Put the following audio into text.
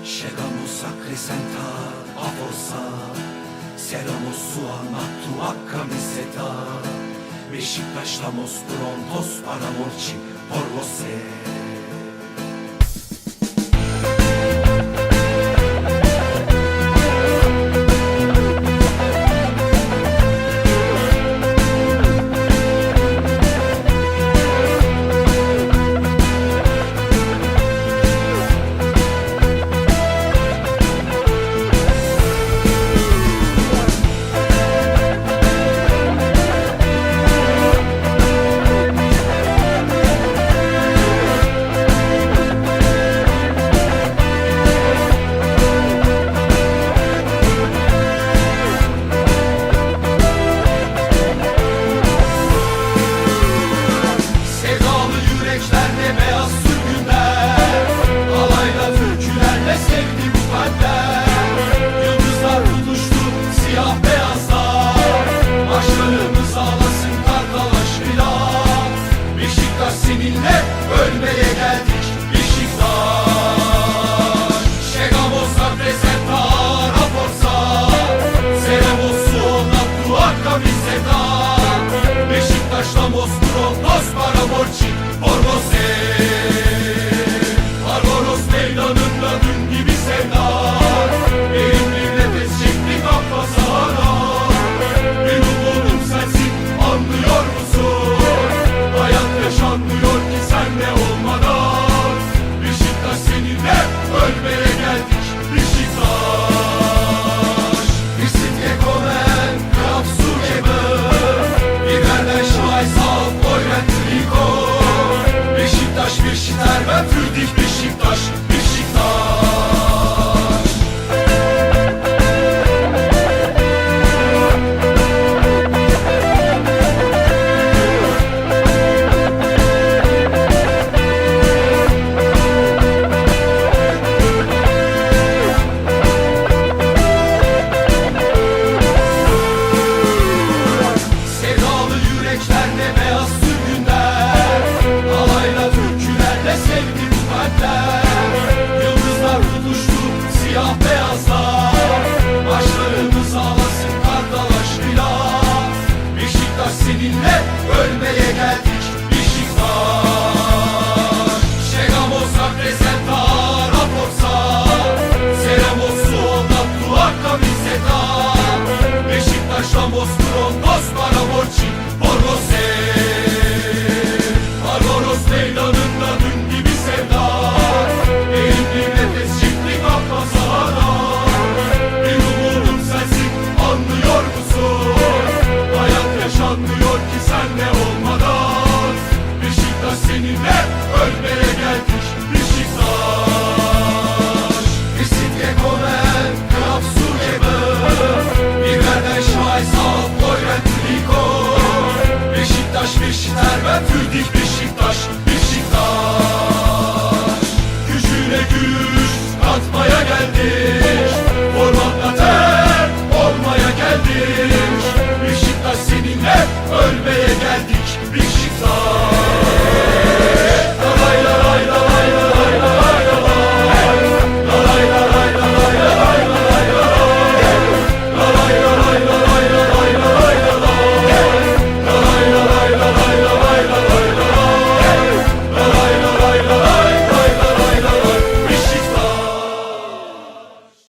Llegamos a acrecentar a força. Seramos sua na tua camiseta. Beşiktaş, estamos prontos para a morte por você. Seninle ölmeye geldik Beşiktaş. Chegamos a apresentar a força. Seremos sua tua camiseta. Beşiktaş, estamos prontos para a morte por você. Barbaros meydanında dün gibi sevda. Benim bir nefes çekti kafasına. Bir umudum sensin, anlıyor musun? Hayat yaşanmıyor ki senle olmadan. Beşiktaş, seninle ölmeye geldik Beşiktaş. Wir sind gekommen, glaubst du eben? Wir werden stolz auf euren Trikot. Beşiktaş, wir sterben für dich Beşiktaş, Beşiktaş. Yüreklerle beyaz sürgünler, alayla türkülerle sevdi bu kalpler. Yıldızlar tutuştu siyah beyaz.